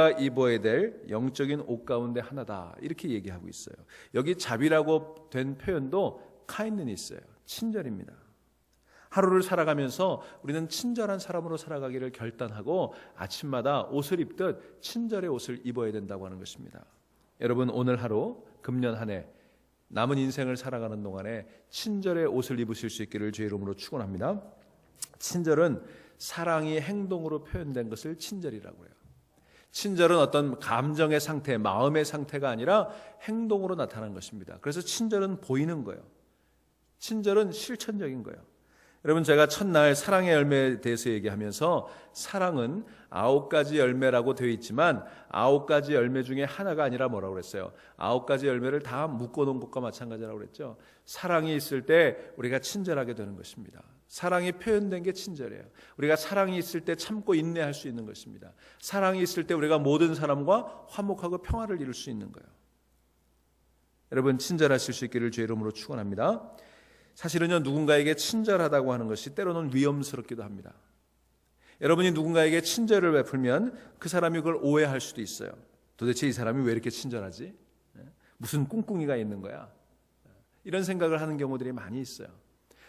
입어야 될 영적인 옷 가운데 하나다 이렇게 얘기하고 있어요. 여기 자비라고 된 표현도 kindness예요. 친절입니다. 하루를 살아가면서 우리는 친절한 사람으로 살아가기를 결단하고 아침마다 옷을 입듯 친절의 옷을 입어야 된다고 하는 것입니다. 여러분, 오늘 하루 금년 한 해 남은 인생을 살아가는 동안에 친절의 옷을 입으실 수 있기를 주의 이름으로 축원합니다. 친절은 사랑이 행동으로 표현된 것을 친절이라고 해요. 친절은 어떤 감정의 상태, 마음의 상태가 아니라 행동으로 나타나는 것입니다. 그래서 친절은 보이는 거예요. 친절은 실천적인 거예요. 여러분, 제가 첫날 사랑의 열매에 대해서 얘기하면서 사랑은 9가지 열매라고 되어 있지만 9가지 열매 중에 하나가 아니라 뭐라고 그랬어요? 9가지 열매를 다 묶어놓은 것과 마찬가지라고 그랬죠. 사랑이 있을 때 우리가 친절하게 되는 것입니다. 사랑이 표현된 게 친절이에요. 우리가 사랑이 있을 때 참고 인내할 수 있는 것입니다. 사랑이 있을 때 우리가 모든 사람과 화목하고 평화를 이룰 수 있는 거예요. 여러분, 친절하실 수 있기를 주의 이름으로 축원합니다. 사실은요, 누군가에게 친절하다고 하는 것이 때로는 위험스럽기도 합니다. 여러분이 누군가에게 친절을 베풀면 그 사람이 그걸 오해할 수도 있어요. 도대체 이 사람이 왜 이렇게 친절하지? 무슨 꿍꿍이가 있는 거야? 이런 생각을 하는 경우들이 많이 있어요.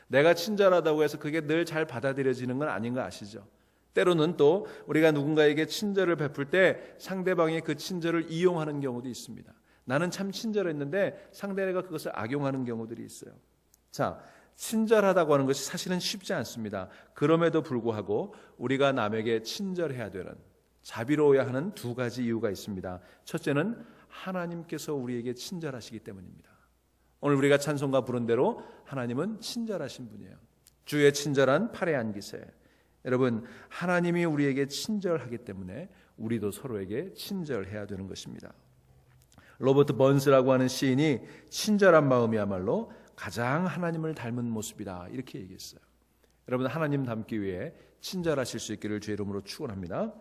내가 친절하다고 해서 그게 늘 잘 받아들여지는 건 아닌 거 아시죠? 때로는 또 우리가 누군가에게 친절을 베풀 때 상대방이 그 친절을 이용하는 경우도 있습니다. 나는 참 친절했는데 상대가 그것을 악용하는 경우들이 있어요. 자, 친절하다고 하는 것이 사실은 쉽지 않습니다. 그럼에도 불구하고 우리가 남에게 친절해야 되는, 자비로워야 하는 2가지 이유가 있습니다. 첫째는 하나님께서 우리에게 친절하시기 때문입니다. 오늘 우리가 찬송가 부른 대로 하나님은 친절하신 분이에요. 주의 친절한 팔에 안기세. 여러분, 하나님이 우리에게 친절하기 때문에 우리도 서로에게 친절해야 되는 것입니다. 로버트 번스라고 하는 시인이 친절한 마음이야말로 가장 하나님을 닮은 모습이다 이렇게 얘기했어요. 여러분, 하나님 닮기 위해 친절하실 수 있기를 주의 이름으로 축원합니다.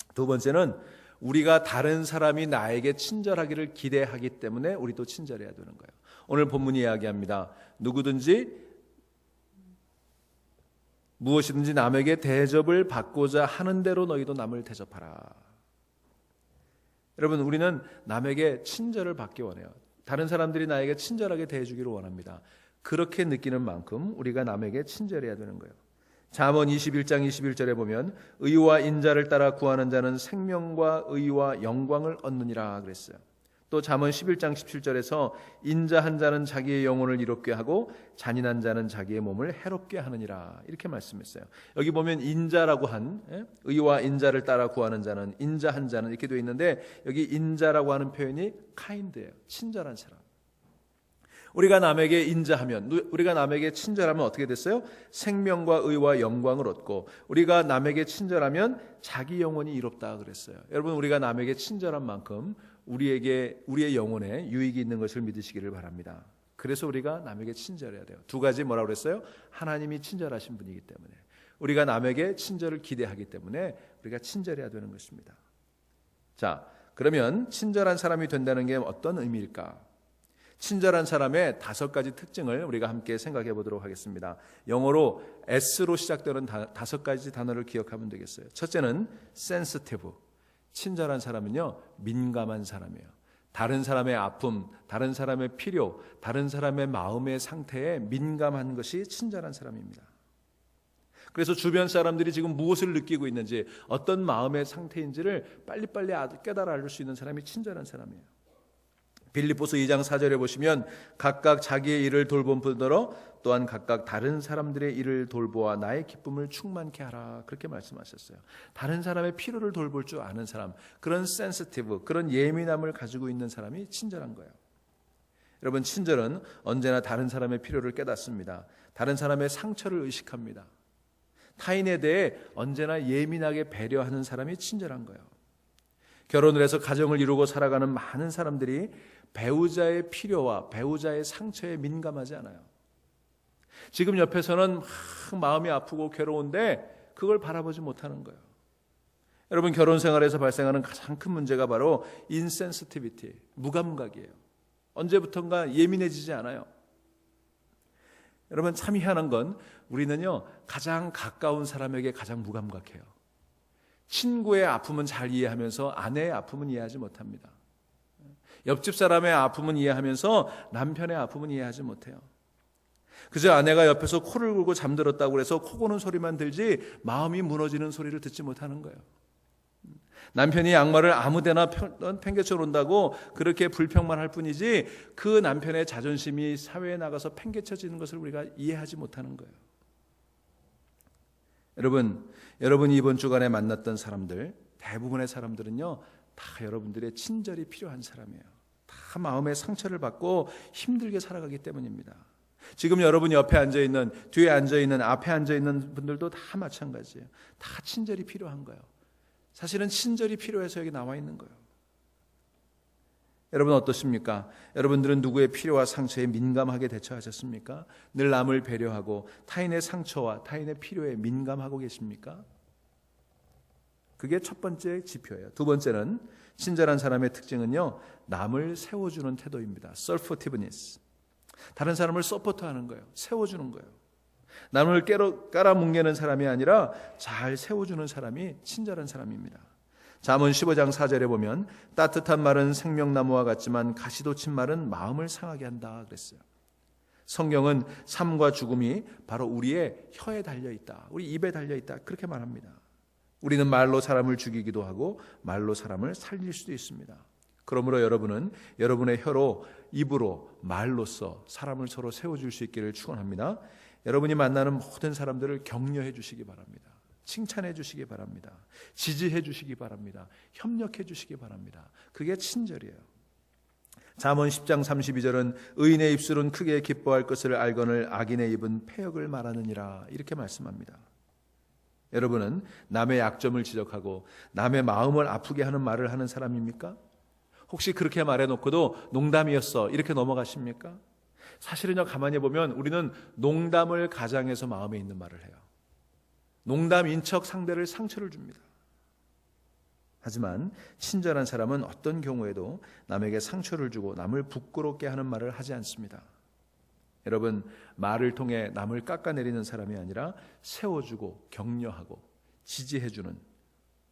2번째는 우리가 다른 사람이 나에게 친절하기를 기대하기 때문에 우리도 친절해야 되는 거예요. 오늘 본문이 이야기합니다. 누구든지 무엇이든지 남에게 대접을 받고자 하는 대로 너희도 남을 대접하라. 여러분, 우리는 남에게 친절을 받기 원해요. 다른 사람들이 나에게 친절하게 대해주기를 원합니다. 그렇게 느끼는 만큼 우리가 남에게 친절해야 되는 거예요. 잠언 21장 21절에 보면 의와 인자를 따라 구하는 자는 생명과 의와 영광을 얻느니라 그랬어요. 또 잠언 11장 17절에서 인자한 자는 자기의 영혼을 이롭게 하고 잔인한 자는 자기의 몸을 해롭게 하느니라 이렇게 말씀했어요. 여기 보면 인자라고 한, 의와 인자를 따라 구하는 자는, 인자한 자는 이렇게 되어 있는데 여기 인자라고 하는 표현이 kind예요. 친절한 사람. 우리가 남에게 인자하면, 우리가 남에게 친절하면 어떻게 됐어요? 생명과 의와 영광을 얻고, 우리가 남에게 친절하면 자기 영혼이 이롭다 그랬어요. 여러분, 우리가 남에게 친절한 만큼 우리의 영혼에 유익이 있는 것을 믿으시기를 바랍니다. 그래서 우리가 남에게 친절해야 돼요. 2가지 뭐라고 그랬어요? 하나님이 친절하신 분이기 때문에, 우리가 남에게 친절을 기대하기 때문에 우리가 친절해야 되는 것입니다. 자, 그러면 친절한 사람이 된다는 게 어떤 의미일까? 친절한 사람의 5가지 특징을 우리가 함께 생각해 보도록 하겠습니다. 영어로 S로 시작되는 5가지 단어를 기억하면 되겠어요. 첫째는 sensitive. 친절한 사람은요, 민감한 사람이에요. 다른 사람의 아픔, 다른 사람의 필요, 다른 사람의 마음의 상태에 민감한 것이 친절한 사람입니다. 그래서 주변 사람들이 지금 무엇을 느끼고 있는지, 어떤 마음의 상태인지를 빨리빨리 깨달아 알 수 있는 사람이 친절한 사람이에요. 빌립보서 2장 4절에 보시면 각각 자기의 일을 돌본 뿐더러 또한 각각 다른 사람들의 일을 돌보아 나의 기쁨을 충만케 하라 그렇게 말씀하셨어요. 다른 사람의 필요를 돌볼 줄 아는 사람, 그런 센시티브, 그런 예민함을 가지고 있는 사람이 친절한 거예요. 여러분, 친절은 언제나 다른 사람의 필요를 깨닫습니다. 다른 사람의 상처를 의식합니다. 타인에 대해 언제나 예민하게 배려하는 사람이 친절한 거예요. 결혼을 해서 가정을 이루고 살아가는 많은 사람들이 배우자의 필요와 배우자의 상처에 민감하지 않아요. 지금 옆에서는 마음이 아프고 괴로운데 그걸 바라보지 못하는 거예요. 여러분, 결혼 생활에서 발생하는 가장 큰 문제가 바로 insensitivity, 무감각이에요. 언제부턴가 예민해지지 않아요. 여러분, 참 희한한 건 우리는요, 가장 가까운 사람에게 가장 무감각해요. 친구의 아픔은 잘 이해하면서 아내의 아픔은 이해하지 못합니다. 옆집 사람의 아픔은 이해하면서 남편의 아픔은 이해하지 못해요. 그저 아내가 옆에서 코를 골고 잠들었다고 해서 코 고는 소리만 들지 마음이 무너지는 소리를 듣지 못하는 거예요. 남편이 양말을 아무데나 팽개쳐 놓는다고 그렇게 불평만 할 뿐이지 그 남편의 자존심이 사회에 나가서 팽개쳐지는 것을 우리가 이해하지 못하는 거예요. 여러분이 이번 주간에 만났던 사람들, 대부분의 사람들은요, 다 여러분들의 친절이 필요한 사람이에요. 다 마음의 상처를 받고 힘들게 살아가기 때문입니다. 지금 여러분 옆에 앉아있는, 뒤에 앉아있는, 앞에 앉아있는 분들도 다 마찬가지예요. 다 친절이 필요한 거예요. 사실은 친절이 필요해서 여기 나와 있는 거예요. 여러분 어떻습니까? 여러분들은 누구의 필요와 상처에 민감하게 대처하셨습니까? 늘 남을 배려하고 타인의 상처와 타인의 필요에 민감하고 계십니까? 그게 첫 번째 지표예요. 두 번째는 친절한 사람의 특징은요, 남을 세워주는 태도입니다. supportiveness. 다른 사람을 서포트하는 거예요. 세워주는 거예요. 남을 깔아뭉개는 사람이 아니라 잘 세워주는 사람이 친절한 사람입니다. 잠언 15장 4절에 보면 따뜻한 말은 생명나무와 같지만 가시돋친 말은 마음을 상하게 한다 그랬어요. 성경은 삶과 죽음이 바로 우리의 혀에 달려있다, 우리 입에 달려있다 그렇게 말합니다. 우리는 말로 사람을 죽이기도 하고 말로 사람을 살릴 수도 있습니다. 그러므로 여러분은 여러분의 혀로, 입으로, 말로써 사람을 서로 세워줄 수 있기를 축원합니다. 여러분이 만나는 모든 사람들을 격려해 주시기 바랍니다. 칭찬해 주시기 바랍니다. 지지해 주시기 바랍니다. 협력해 주시기 바랍니다. 그게 친절이에요. 잠언 10장 32절은 의인의 입술은 크게 기뻐할 것을 알거늘 악인의 입은 패역을 말하느니라 이렇게 말씀합니다. 여러분은 남의 약점을 지적하고 남의 마음을 아프게 하는 말을 하는 사람입니까? 혹시 그렇게 말해놓고도 농담이었어 이렇게 넘어가십니까? 사실은요, 가만히 보면 우리는 농담을 가장해서 마음에 있는 말을 해요. 농담인 척 상대를 상처를 줍니다. 하지만 친절한 사람은 어떤 경우에도 남에게 상처를 주고 남을 부끄럽게 하는 말을 하지 않습니다. 여러분, 말을 통해 남을 깎아내리는 사람이 아니라 세워주고 격려하고 지지해주는,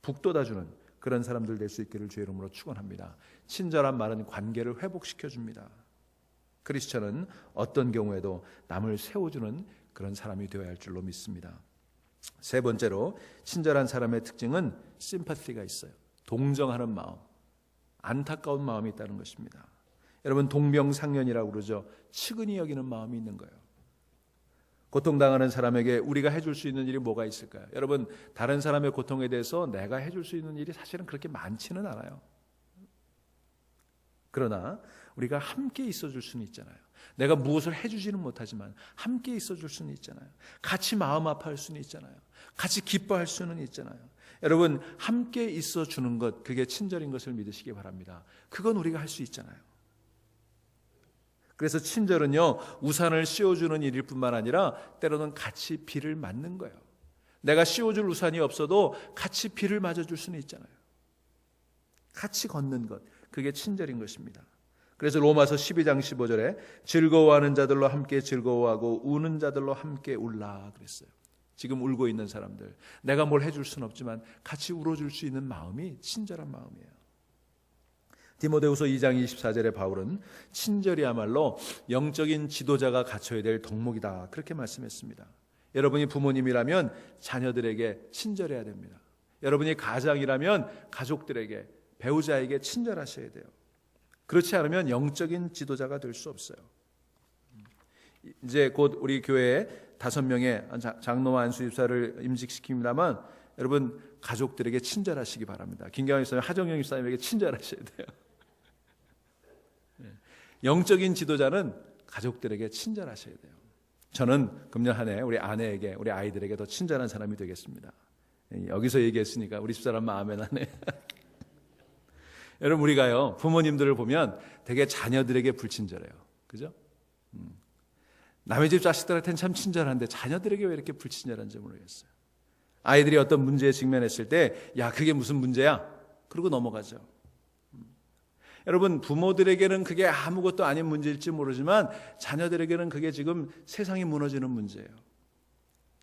북돋아주는 그런 사람들 될 수 있기를 주의 이름으로 축원합니다. 친절한 말은 관계를 회복시켜줍니다. 크리스천은 어떤 경우에도 남을 세워주는 그런 사람이 되어야 할 줄로 믿습니다. 세 번째로 친절한 사람의 특징은 심파티가 있어요. 동정하는 마음, 안타까운 마음이 있다는 것입니다. 여러분, 동병상련이라고 그러죠. 측은히 여기는 마음이 있는 거예요. 고통당하는 사람에게 우리가 해줄 수 있는 일이 뭐가 있을까요? 여러분, 다른 사람의 고통에 대해서 내가 해줄 수 있는 일이 사실은 그렇게 많지는 않아요. 그러나 우리가 함께 있어줄 수는 있잖아요. 내가 무엇을 해주지는 못하지만 함께 있어줄 수는 있잖아요. 같이 마음 아파할 수는 있잖아요. 같이 기뻐할 수는 있잖아요. 여러분, 함께 있어주는 것, 그게 친절인 것을 믿으시기 바랍니다. 그건 우리가 할 수 있잖아요. 그래서 친절은요, 우산을 씌워주는 일일 뿐만 아니라 때로는 같이 비를 맞는 거예요. 내가 씌워줄 우산이 없어도 같이 비를 맞아줄 수는 있잖아요. 같이 걷는 것, 그게 친절인 것입니다. 그래서 로마서 12장 15절에 즐거워하는 자들로 함께 즐거워하고 우는 자들로 함께 울라 그랬어요. 지금 울고 있는 사람들, 내가 뭘 해줄 수는 없지만 같이 울어줄 수 있는 마음이 친절한 마음이에요. 디모데후서 2장 24절에 바울은 친절이야말로 영적인 지도자가 갖춰야 될 덕목이다 그렇게 말씀했습니다. 여러분이 부모님이라면 자녀들에게 친절해야 됩니다. 여러분이 가장이라면 가족들에게, 배우자에게 친절하셔야 돼요. 그렇지 않으면 영적인 지도자가 될 수 없어요. 이제 곧 우리 교회에 5명의 장로와 안수집사를 임직시킵니다만 여러분, 가족들에게 친절하시기 바랍니다. 김경환 집사님, 하정영 집사님에게 친절하셔야 돼요. 영적인 지도자는 가족들에게 친절하셔야 돼요. 저는 금년 한 해 우리 아내에게, 우리 아이들에게 더 친절한 사람이 되겠습니다. 여기서 얘기했으니까 우리 집사람 마음에 나네. 여러분, 우리가요, 부모님들을 보면 되게 자녀들에게 불친절해요. 그죠? 남의 집 자식들한테는 참 친절한데 자녀들에게 왜 이렇게 불친절한지 모르겠어요. 아이들이 어떤 문제에 직면했을 때, 야, 그게 무슨 문제야? 그러고 넘어가죠. 여러분, 부모들에게는 그게 아무것도 아닌 문제일지 모르지만 자녀들에게는 그게 지금 세상이 무너지는 문제예요.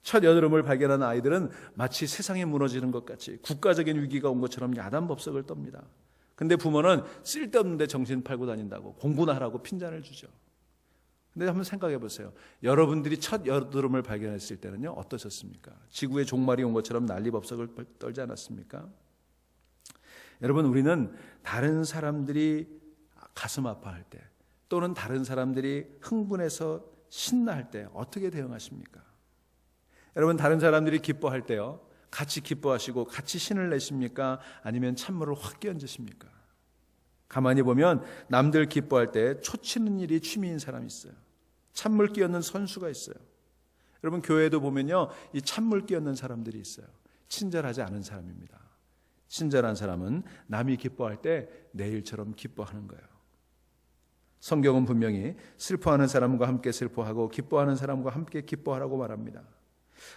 첫 여드름을 발견한 아이들은 마치 세상이 무너지는 것 같이 국가적인 위기가 온 것처럼 야단법석을 떱니다. 근데 부모는 쓸데없는데 정신 팔고 다닌다고 공부나 하라고 핀잔을 주죠. 근데 한번 생각해 보세요. 여러분들이 첫 여드름을 발견했을 때는요, 어떠셨습니까? 지구의 종말이 온 것처럼 난리법석을 떨지 않았습니까? 여러분, 우리는 다른 사람들이 가슴 아파할 때 또는 다른 사람들이 흥분해서 신나할 때 어떻게 대응하십니까? 여러분, 다른 사람들이 기뻐할 때요, 같이 기뻐하시고 같이 신을 내십니까? 아니면 찬물을 확 끼얹으십니까? 가만히 보면 남들 기뻐할 때 초치는 일이 취미인 사람이 있어요. 찬물 끼얹는 선수가 있어요. 여러분, 교회에도 보면요, 이 찬물 끼얹는 사람들이 있어요. 친절하지 않은 사람입니다. 친절한 사람은 남이 기뻐할 때 내 일처럼 기뻐하는 거예요. 성경은 분명히 슬퍼하는 사람과 함께 슬퍼하고 기뻐하는 사람과 함께 기뻐하라고 말합니다.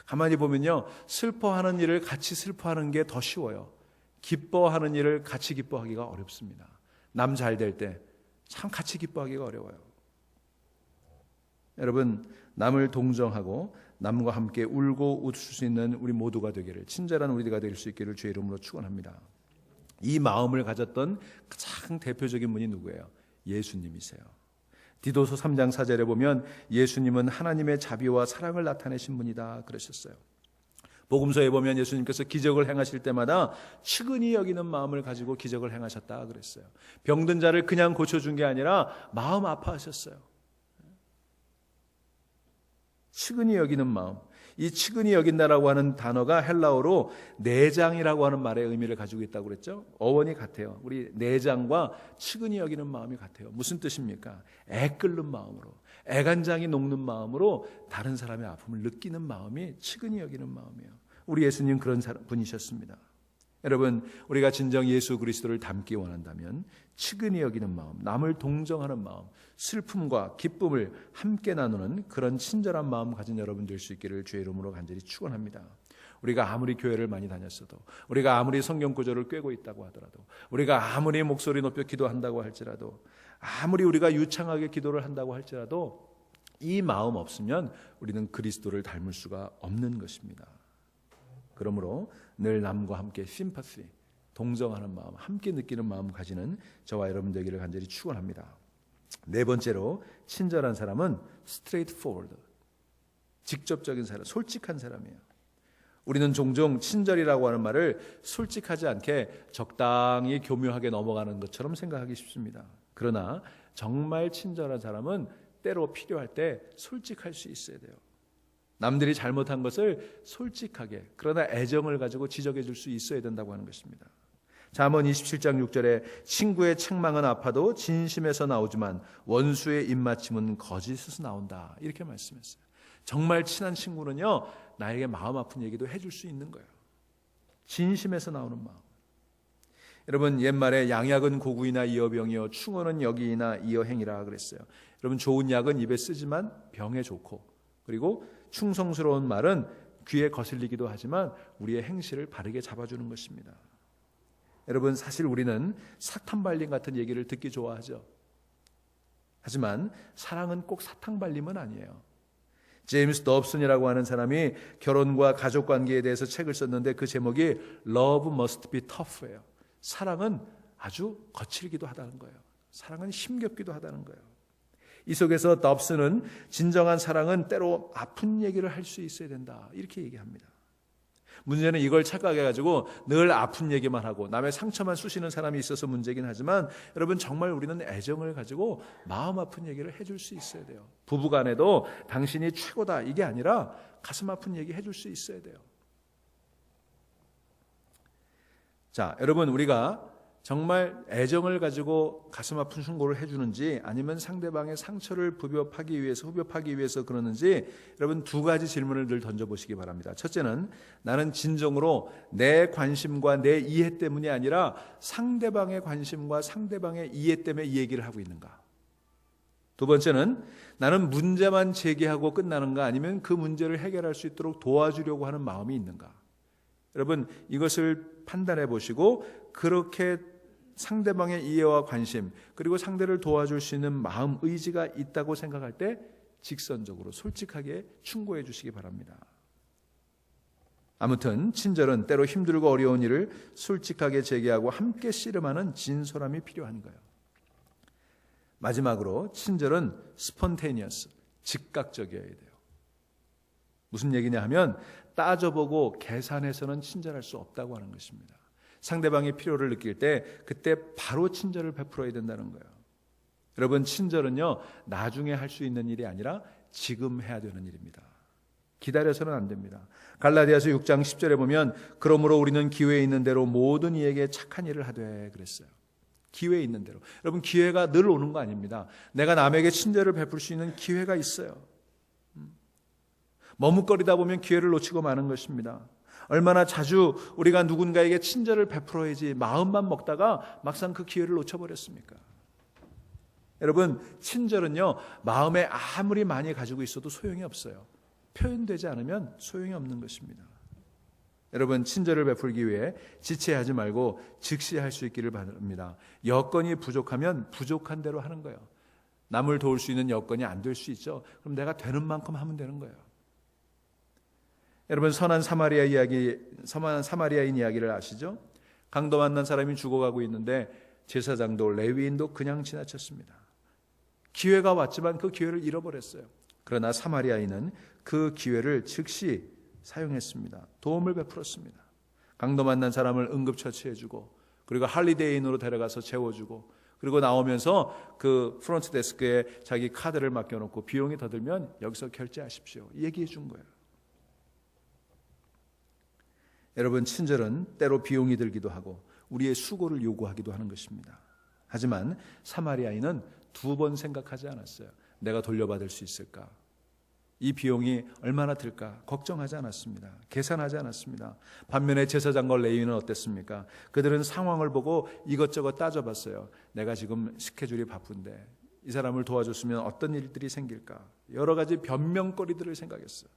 가만히 보면요, 슬퍼하는 일을 같이 슬퍼하는 게 더 쉬워요. 기뻐하는 일을 같이 기뻐하기가 어렵습니다. 남 잘 될 때 참 같이 기뻐하기가 어려워요. 여러분, 남을 동정하고 남과 함께 울고 웃을 수 있는 우리 모두가 되기를, 친절한 우리가 될 수 있기를 주의 이름으로 축원합니다. 이 마음을 가졌던 가장 대표적인 분이 누구예요? 예수님이세요. 디도서 3장 4절에 보면 예수님은 하나님의 자비와 사랑을 나타내신 분이다 그러셨어요. 복음서에 보면 예수님께서 기적을 행하실 때마다 측은히 여기는 마음을 가지고 기적을 행하셨다 그랬어요. 병든 자를 그냥 고쳐준 게 아니라 마음 아파하셨어요. 측은히 여기는 마음. 이 측은히 여긴다라고 하는 단어가 헬라어로 내장이라고 하는 말의 의미를 가지고 있다고 그랬죠. 어원이 같아요. 우리 내장과 측은히 여기는 마음이 같아요. 무슨 뜻입니까? 애 끓는 마음으로, 애간장이 녹는 마음으로 다른 사람의 아픔을 느끼는 마음이 측은히 여기는 마음이에요. 우리 예수님 그런 분이셨습니다. 여러분, 우리가 진정 예수 그리스도를 닮기 원한다면 측은히 여기는 마음, 남을 동정하는 마음, 슬픔과 기쁨을 함께 나누는 그런 친절한 마음 가진 여러분 될 수 있기를 주의 이름으로 간절히 축원합니다. 우리가 아무리 교회를 많이 다녔어도, 우리가 아무리 성경 구절을 꿰고 있다고 하더라도, 우리가 아무리 목소리 높여 기도한다고 할지라도, 아무리 우리가 유창하게 기도를 한다고 할지라도 이 마음 없으면 우리는 그리스도를 닮을 수가 없는 것입니다. 그러므로 늘 남과 함께 심파시, 동정하는 마음, 함께 느끼는 마음 가지는 저와 여러분 되기를 간절히 축원합니다. 네 번째로, 친절한 사람은 straightforward, 직접적인 사람, 솔직한 사람이에요. 우리는 종종 친절이라고 하는 말을 솔직하지 않게 적당히 교묘하게 넘어가는 것처럼 생각하기 쉽습니다. 그러나 정말 친절한 사람은 때로 필요할 때 솔직할 수 있어야 돼요. 남들이 잘못한 것을 솔직하게, 그러나 애정을 가지고 지적해 줄 수 있어야 된다고 하는 것입니다. 잠언 27장 6절에 친구의 책망은 아파도 진심에서 나오지만 원수의 입맞춤은 거짓에서 나온다, 이렇게 말씀했어요. 정말 친한 친구는요, 나에게 마음 아픈 얘기도 해줄 수 있는 거예요. 진심에서 나오는 마음. 여러분, 옛말에 양약은 고구이나 이어병이요 충언은 여기이나 이어행이라 그랬어요. 여러분, 좋은 약은 입에 쓰지만 병에 좋고, 그리고 충성스러운 말은 귀에 거슬리기도 하지만 우리의 행실을 바르게 잡아주는 것입니다. 여러분, 사실 우리는 사탕발림 같은 얘기를 듣기 좋아하죠. 하지만 사랑은 꼭 사탕발림은 아니에요. 제임스 dobson이라고 하는 사람이 결혼과 가족관계에 대해서 책을 썼는데 그 제목이 Love Must Be Tough예요. 사랑은 아주 거칠기도 하다는 거예요. 사랑은 힘겹기도 하다는 거예요. 이 속에서 dobson은 진정한 사랑은 때로 아픈 얘기를 할 수 있어야 된다, 이렇게 얘기합니다. 문제는 이걸 착각해가지고 늘 아픈 얘기만 하고 남의 상처만 쑤시는 사람이 있어서 문제긴 하지만, 여러분, 정말 우리는 애정을 가지고 마음 아픈 얘기를 해줄 수 있어야 돼요. 부부간에도 당신이 최고다 이게 아니라 가슴 아픈 얘기 해줄 수 있어야 돼요. 자, 여러분, 우리가 정말 애정을 가지고 가슴 아픈 충고를 해주는지 아니면 상대방의 상처를 흡입하기 위해서 그러는지, 여러분, 두 가지 질문을 늘 던져보시기 바랍니다. 첫째는 나는 진정으로 내 관심과 내 이해 때문이 아니라 상대방의 관심과 상대방의 이해 때문에 이 얘기를 하고 있는가. 두 번째는 나는 문제만 제기하고 끝나는가, 아니면 그 문제를 해결할 수 있도록 도와주려고 하는 마음이 있는가. 여러분, 이것을 판단해 보시고 그렇게 상대방의 이해와 관심, 그리고 상대를 도와줄 수 있는 마음, 의지가 있다고 생각할 때 직선적으로 솔직하게 충고해 주시기 바랍니다. 아무튼 친절은 때로 힘들고 어려운 일을 솔직하게 제기하고 함께 씨름하는 진솔함이 필요한 거예요. 마지막으로 친절은 스폰테니어스, 즉각적이어야 돼요. 무슨 얘기냐 하면 따져보고 계산해서는 친절할 수 없다고 하는 것입니다. 상대방의 필요를 느낄 때 그때 바로 친절을 베풀어야 된다는 거예요. 여러분, 친절은요, 나중에 할 수 있는 일이 아니라 지금 해야 되는 일입니다. 기다려서는 안 됩니다. 갈라디아서 6장 10절에 보면 그러므로 우리는 기회에 있는 대로 모든 이에게 착한 일을 하되 그랬어요. 기회에 있는 대로. 여러분, 기회가 늘 오는 거 아닙니다. 내가 남에게 친절을 베풀 수 있는 기회가 있어요. 머뭇거리다 보면 기회를 놓치고 마는 것입니다. 얼마나 자주 우리가 누군가에게 친절을 베풀어야지 마음만 먹다가 막상 그 기회를 놓쳐버렸습니까? 여러분, 친절은요, 마음에 아무리 많이 가지고 있어도 소용이 없어요. 표현되지 않으면 소용이 없는 것입니다. 여러분, 친절을 베풀기 위해 지체하지 말고 즉시 할 수 있기를 바랍니다. 여건이 부족하면 부족한 대로 하는 거예요. 남을 도울 수 있는 여건이 안 될 수 있죠. 그럼 내가 되는 만큼 하면 되는 거예요. 여러분, 선한 사마리아인 이야기를 아시죠? 강도 만난 사람이 죽어가고 있는데 제사장도 레위인도 그냥 지나쳤습니다. 기회가 왔지만 그 기회를 잃어버렸어요. 그러나 사마리아인은 그 기회를 즉시 사용했습니다. 도움을 베풀었습니다. 강도 만난 사람을 응급처치해주고, 그리고 할리데이인으로 데려가서 재워주고, 그리고 나오면서 그 프론트 데스크에 자기 카드를 맡겨놓고 비용이 더 들면 여기서 결제하십시오, 얘기해 준 거예요. 여러분, 친절은 때로 비용이 들기도 하고 우리의 수고를 요구하기도 하는 것입니다. 하지만 사마리아인은 2번 생각하지 않았어요. 내가 돌려받을 수 있을까? 이 비용이 얼마나 들까? 걱정하지 않았습니다. 계산하지 않았습니다. 반면에 제사장과 레위인은 어땠습니까? 그들은 상황을 보고 이것저것 따져봤어요. 내가 지금 스케줄이 바쁜데 이 사람을 도와줬으면 어떤 일들이 생길까? 여러 가지 변명거리들을 생각했어요.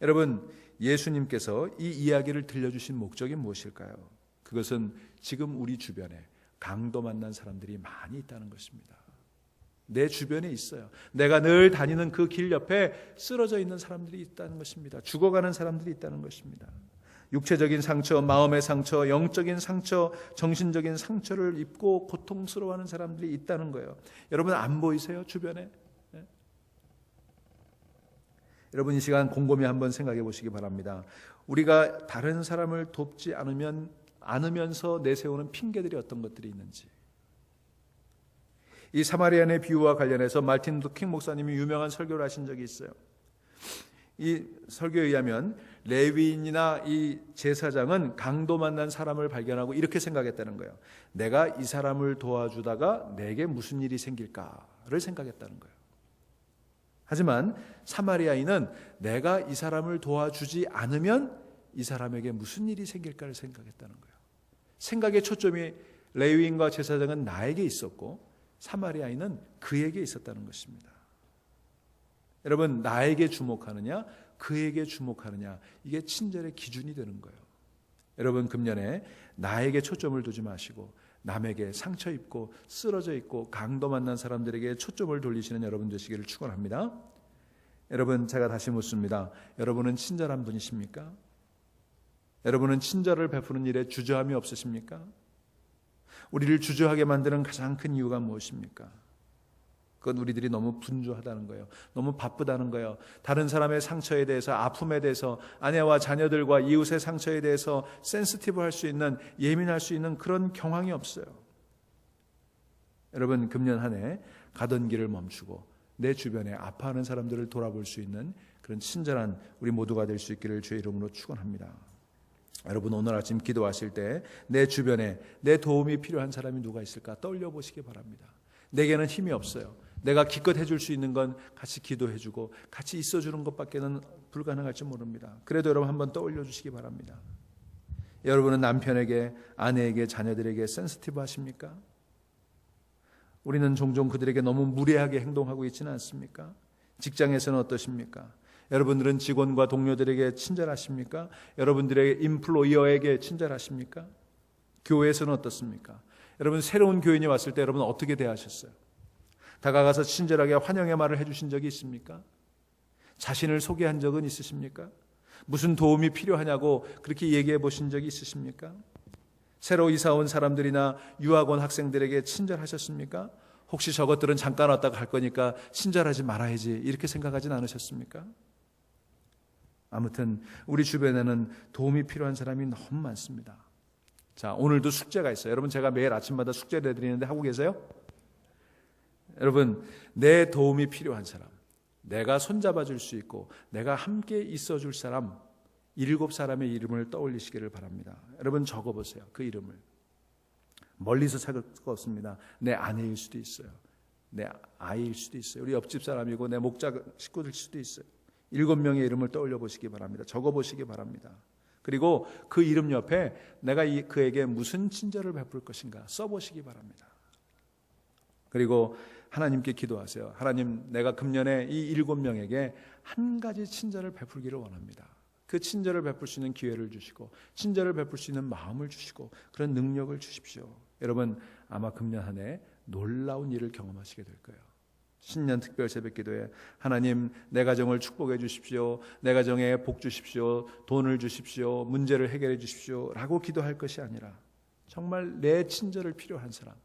여러분, 예수님께서 이 이야기를 들려주신 목적이 무엇일까요? 그것은 지금 우리 주변에 강도 만난 사람들이 많이 있다는 것입니다. 내 주변에 있어요. 내가 늘 다니는 그 길 옆에 쓰러져 있는 사람들이 있다는 것입니다. 죽어가는 사람들이 있다는 것입니다. 육체적인 상처, 마음의 상처, 영적인 상처, 정신적인 상처를 입고 고통스러워하는 사람들이 있다는 거예요. 여러분, 안 보이세요? 주변에? 네? 여러분, 이 시간 곰곰이 한번 생각해 보시기 바랍니다. 우리가 다른 사람을 돕지 않으면서 내세우는 핑계들이 어떤 것들이 있는지. 이 사마리아인의 비유와 관련해서 마틴 루터 킹 목사님이 유명한 설교를 하신 적이 있어요. 이 설교에 의하면 레위인이나 이 제사장은 강도 만난 사람을 발견하고 이렇게 생각했다는 거예요. 내가 이 사람을 도와주다가 내게 무슨 일이 생길까를 생각했다는 거예요. 하지만 사마리아인은 내가 이 사람을 도와주지 않으면 이 사람에게 무슨 일이 생길까를 생각했다는 거예요. 생각의 초점이 레위인과 제사장은 나에게 있었고 사마리아인은 그에게 있었다는 것입니다. 여러분, 나에게 주목하느냐 그에게 주목하느냐, 이게 친절의 기준이 되는 거예요. 여러분, 금년에 나에게 초점을 두지 마시고 남에게 상처 입고 쓰러져 있고 강도 만난 사람들에게 초점을 돌리시는 여러분 되시기를 축원합니다. 여러분, 제가 다시 묻습니다. 여러분은 친절한 분이십니까? 여러분은 친절을 베푸는 일에 주저함이 없으십니까? 우리를 주저하게 만드는 가장 큰 이유가 무엇입니까? 그건 우리들이 너무 분주하다는 거예요. 너무 바쁘다는 거예요. 다른 사람의 상처에 대해서, 아픔에 대해서, 아내와 자녀들과 이웃의 상처에 대해서 센시티브할 수 있는, 예민할 수 있는 그런 경황이 없어요. 여러분, 금년 한 해 가던 길을 멈추고 내 주변에 아파하는 사람들을 돌아볼 수 있는 그런 친절한 우리 모두가 될 수 있기를 주의 이름으로 축원합니다. 여러분, 오늘 아침 기도하실 때 내 주변에 내 도움이 필요한 사람이 누가 있을까 떠올려 보시기 바랍니다. 내게는 힘이 없어요. 내가 기껏 해줄 수 있는 건 같이 기도해주고 같이 있어주는 것밖에는 불가능할지 모릅니다. 그래도 여러분 한번 떠올려 주시기 바랍니다. 여러분은 남편에게, 아내에게, 자녀들에게 센시티브 하십니까? 우리는 종종 그들에게 너무 무례하게 행동하고 있지는 않습니까? 직장에서는 어떠십니까? 여러분들은 직원과 동료들에게 친절하십니까? 여러분들의 임플로이어에게 친절하십니까? 교회에서는 어떻습니까? 여러분, 새로운 교인이 왔을 때 여러분 어떻게 대하셨어요? 다가가서 친절하게 환영의 말을 해주신 적이 있습니까? 자신을 소개한 적은 있으십니까? 무슨 도움이 필요하냐고 그렇게 얘기해 보신 적이 있으십니까? 새로 이사 온 사람들이나 유학원 학생들에게 친절하셨습니까? 혹시 저것들은 잠깐 왔다가 갈 거니까 친절하지 말아야지 이렇게 생각하진 않으셨습니까? 아무튼 우리 주변에는 도움이 필요한 사람이 너무 많습니다. 자, 오늘도 숙제가 있어요. 여러분, 제가 매일 아침마다 숙제를 해드리는데 하고 계세요? 여러분, 내 도움이 필요한 사람, 내가 손잡아 줄 수 있고 내가 함께 있어 줄 사람 7사람의 이름을 떠올리시기를 바랍니다. 여러분, 적어보세요. 그 이름을. 멀리서 찾을 수가 없습니다. 내 아내일 수도 있어요. 내 아이일 수도 있어요. 우리 옆집 사람이고 내 목자 식구들 수도 있어요. 7명의 이름을 떠올려 보시기 바랍니다. 적어 보시기 바랍니다. 그리고 그 이름 옆에 내가 그에게 무슨 친절을 베풀 것인가 써보시기 바랍니다. 그리고 하나님께 기도하세요. 하나님, 내가 금년에 이 7명에게 한 가지 친절을 베풀기를 원합니다. 그 친절을 베풀 수 있는 기회를 주시고 친절을 베풀 수 있는 마음을 주시고 그런 능력을 주십시오. 여러분, 아마 금년 한 해 놀라운 일을 경험하시게 될 거예요. 신년 특별 새벽 기도에 하나님, 내 가정을 축복해 주십시오. 내 가정에 복 주십시오. 돈을 주십시오. 문제를 해결해 주십시오. 라고 기도할 것이 아니라 정말 내 친절을 필요한 사람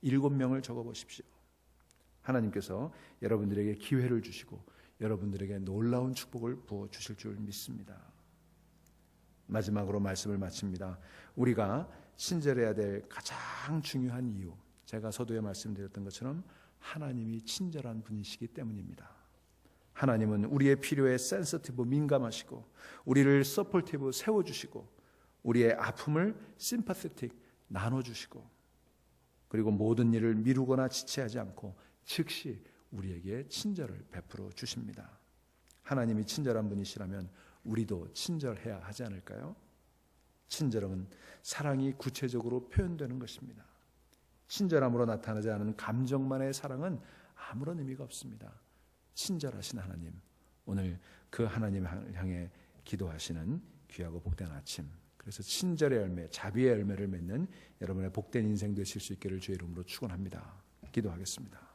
7명을 적어보십시오. 하나님께서 여러분들에게 기회를 주시고 여러분들에게 놀라운 축복을 부어주실 줄 믿습니다. 마지막으로 말씀을 마칩니다. 우리가 친절해야 될 가장 중요한 이유, 제가 서두에 말씀드렸던 것처럼 하나님이 친절한 분이시기 때문입니다. 하나님은 우리의 필요에 센서티브, 민감하시고 우리를 서포티브, 세워주시고 우리의 아픔을 심파thetic, 나눠주시고 그리고 모든 일을 미루거나 지체하지 않고 즉시 우리에게 친절을 베풀어 주십니다. 하나님이 친절한 분이시라면 우리도 친절해야 하지 않을까요? 친절함은 사랑이 구체적으로 표현되는 것입니다. 친절함으로 나타나지 않은 감정만의 사랑은 아무런 의미가 없습니다. 친절하신 하나님, 오늘 그 하나님을 향해 기도하시는 귀하고 복된 아침, 그래서 친절의 열매, 자비의 열매를 맺는 여러분의 복된 인생 되실 수 있기를 주의 이름으로 축원합니다. 기도하겠습니다.